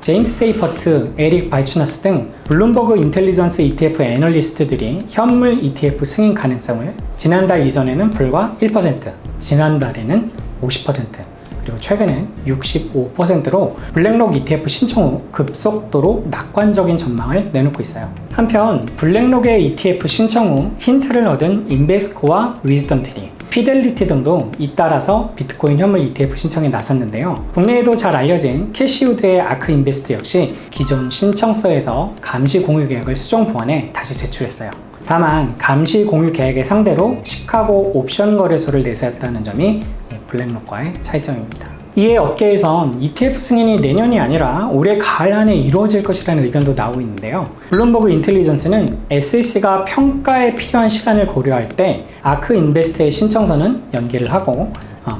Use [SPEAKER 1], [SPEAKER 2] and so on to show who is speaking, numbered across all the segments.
[SPEAKER 1] 제임스 세이퍼트, 에릭 발추나스 등 블룸버그 인텔리전스 ETF 애널리스트들이 현물 ETF 승인 가능성을 지난달 이전에는 불과 1%, 지난달에는 50%, 그리고 최근엔 65%로 블랙록 ETF 신청 후 급속도로 낙관적인 전망을 내놓고 있어요. 한편 블랙록의 ETF 신청 후 힌트를 얻은 인베스코와 위즈덤트리, 피델리티 등도 잇따라서 비트코인 현물 ETF 신청에 나섰는데요. 국내에도 잘 알려진 캐시우드의 아크인베스트 역시 기존 신청서에서 감시 공유 계약을 수정 보완해 다시 제출했어요. 다만 감시 공유 계약의 상대로 시카고 옵션 거래소를 내세웠다는 점이 블랙록과의 차이점입니다. 이에 업계에선 ETF 승인이 내년이 아니라 올해 가을 안에 이루어질 것이라는 의견도 나오고 있는데요. 블룸버그 인텔리전스는 SEC가 평가에 필요한 시간을 고려할 때 아크 인베스트의 신청서는 연기를 하고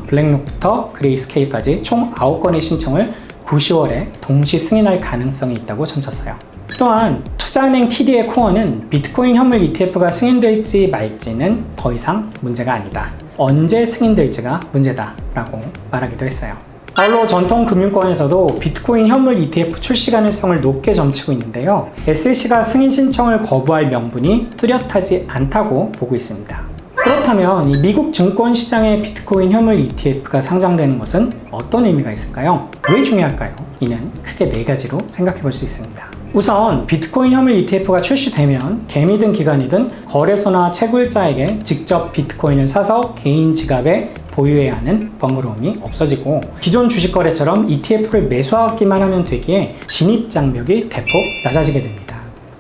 [SPEAKER 1] 블랙록부터 그레이스케일까지 총 9건의 신청을 9, 10월에 동시 승인할 가능성이 있다고 점쳤어요. 또한 투자은행 TD의 코어는 비트코인 현물 ETF가 승인될지 말지는 더 이상 문제가 아니다. 언제 승인될지가 문제다라고 말하기도 했어요. 아울러 전통 금융권에서도 비트코인 현물 ETF 출시 가능성을 높게 점치고 있는데요. SEC가 승인 신청을 거부할 명분이 뚜렷하지 않다고 보고 있습니다. 그렇다면 이 미국 증권 시장에 비트코인 현물 ETF가 상장되는 것은 어떤 의미가 있을까요? 왜 중요할까요? 이는 크게 4가지로 생각해 볼 수 있습니다. 우선 비트코인 현물 ETF가 출시되면 개미든 기관이든 거래소나 채굴자에게 직접 비트코인을 사서 개인 지갑에 보유해야 하는 번거로움이 없어지고 기존 주식 거래처럼 ETF를 매수하기만 하면 되기에 진입 장벽이 대폭 낮아지게 됩니다.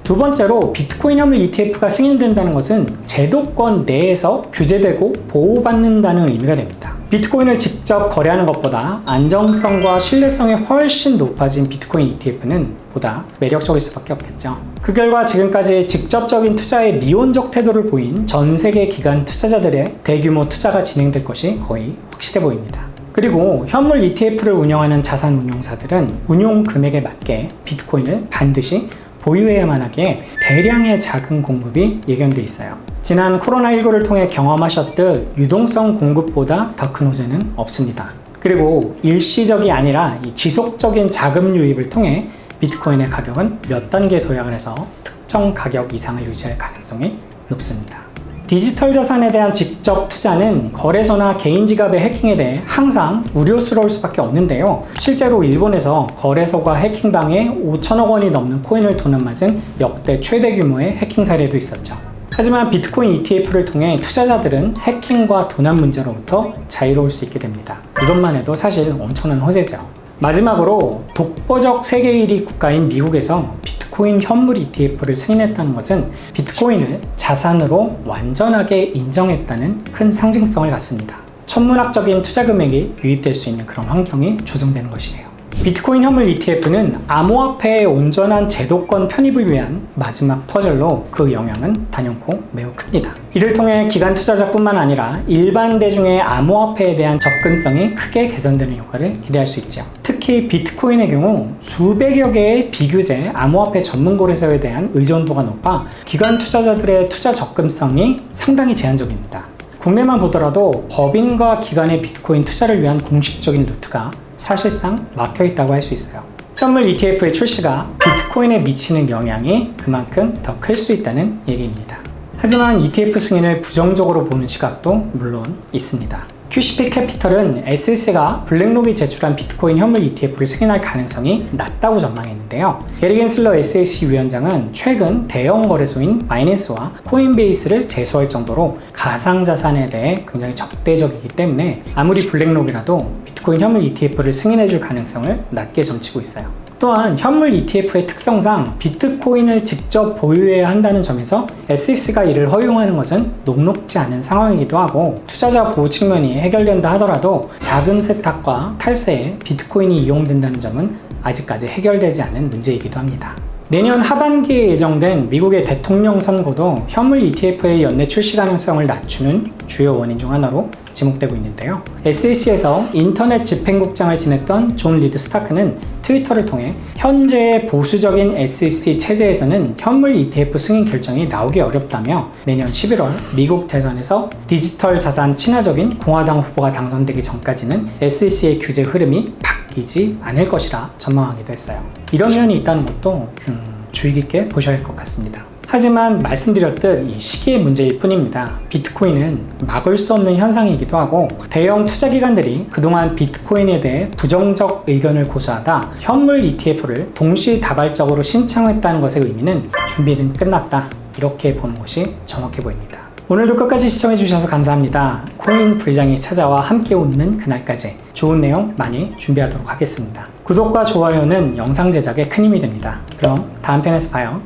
[SPEAKER 1] 두 번째로 비트코인 현물 ETF가 승인된다는 것은 제도권 내에서 규제되고 보호받는다는 의미가 됩니다. 비트코인을 직접 거래하는 것보다 안정성과 신뢰성이 훨씬 높아진 비트코인 ETF는 보다 매력적일 수밖에 없겠죠. 그 결과 지금까지 직접적인 투자에 미온적 태도를 보인 전 세계 기관 투자자들의 대규모 투자가 진행될 것이 거의 확실해 보입니다. 그리고 현물 ETF를 운영하는 자산운용사들은 운용 금액에 맞게 비트코인을 반드시 보유해야만 하기에 대량의 자금 공급이 예견돼 있어요. 지난 코로나19를 통해 경험하셨듯 유동성 공급보다 더 큰 호재는 없습니다. 그리고 일시적이 아니라 지속적인 자금 유입을 통해 비트코인의 가격은 몇 단계 도약을 해서 특정 가격 이상을 유지할 가능성이 높습니다. 디지털 자산에 대한 직접 투자는 거래소나 개인 지갑의 해킹에 대해 항상 우려스러울 수밖에 없는데요. 실제로 일본에서 거래소가 해킹당해 5천억 원이 넘는 코인을 도난맞은 역대 최대 규모의 해킹 사례도 있었죠. 하지만 비트코인 ETF를 통해 투자자들은 해킹과 도난 문제로부터 자유로울 수 있게 됩니다. 이것만 해도 사실 엄청난 호재죠. 마지막으로 독보적 세계 1위 국가인 미국에서 비트코인 현물 ETF를 승인했다는 것은 비트코인을 자산으로 완전하게 인정했다는 큰 상징성을 갖습니다. 천문학적인 투자 금액이 유입될 수 있는 그런 환경이 조성되는 것이에요. 비트코인 현물 ETF는 암호화폐의 온전한 제도권 편입을 위한 마지막 퍼즐로 그 영향은 단연코 매우 큽니다. 이를 통해 기관 투자자뿐만 아니라 일반 대중의 암호화폐에 대한 접근성이 크게 개선되는 효과를 기대할 수 있죠. 특히 비트코인의 경우 수백여 개의 비규제 암호화폐 전문 거래소에 대한 의존도가 높아 기관 투자자들의 투자 접근성이 상당히 제한적입니다. 국내만 보더라도 법인과 기관의 비트코인 투자를 위한 공식적인 루트가 사실상 막혀있다고 할 수 있어요. 현물 ETF의 출시가 비트코인에 미치는 영향이 그만큼 더 클 수 있다는 얘기입니다. 하지만 ETF 승인을 부정적으로 보는 시각도 물론 있습니다. QCP 캐피털은 SEC가 블랙록이 제출한 비트코인 현물 ETF를 승인할 가능성이 낮다고 전망했는데요. 게리 겐슬러 SEC 위원장은 최근 대형 거래소인 바이낸스와 코인베이스를 제소할 정도로 가상자산에 대해 굉장히 적대적이기 때문에 아무리 블랙록이라도 비트코인 현물 ETF를 승인해줄 가능성을 낮게 점치고 있어요. 또한 현물 ETF의 특성상 비트코인을 직접 보유해야 한다는 점에서 SEC가 이를 허용하는 것은 녹록지 않은 상황이기도 하고 투자자 보호 측면이 해결된다 하더라도 자금 세탁과 탈세에 비트코인이 이용된다는 점은 아직까지 해결되지 않은 문제이기도 합니다. 내년 하반기에 예정된 미국의 대통령 선거도 현물 ETF의 연내 출시 가능성을 낮추는 주요 원인 중 하나로 지목되고 있는데요. SEC에서 인터넷 집행국장을 지냈던 존 리드 스타크는 트위터를 통해 현재의 보수적인 SEC 체제에서는 현물 ETF 승인 결정이 나오기 어렵다며 내년 11월 미국 대선에서 디지털 자산 친화적인 공화당 후보가 당선되기 전까지는 SEC의 규제 흐름이 바뀌지 바뀌지 않을 것이라 전망하기도 했어요. 이런 면이 있다는 것도 좀 주의 깊게 보셔야 할 것 같습니다. 하지만 말씀드렸듯 이 시기의 문제일 뿐입니다. 비트코인은 막을 수 없는 현상이기도 하고 대형 투자기관들이 그동안 비트코인에 대해 부정적 의견을 고수하다 현물 ETF를 동시다발적으로 신청했다는 것의 의미는 준비는 끝났다, 이렇게 보는 것이 정확해 보입니다. 오늘도 끝까지 시청해주셔서 감사합니다. 코인 불장이 찾아와 함께 웃는 그날까지 좋은 내용 많이 준비하도록 하겠습니다. 구독과 좋아요는 영상 제작에 큰 힘이 됩니다. 그럼 다음 편에서 봐요.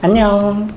[SPEAKER 1] 안녕.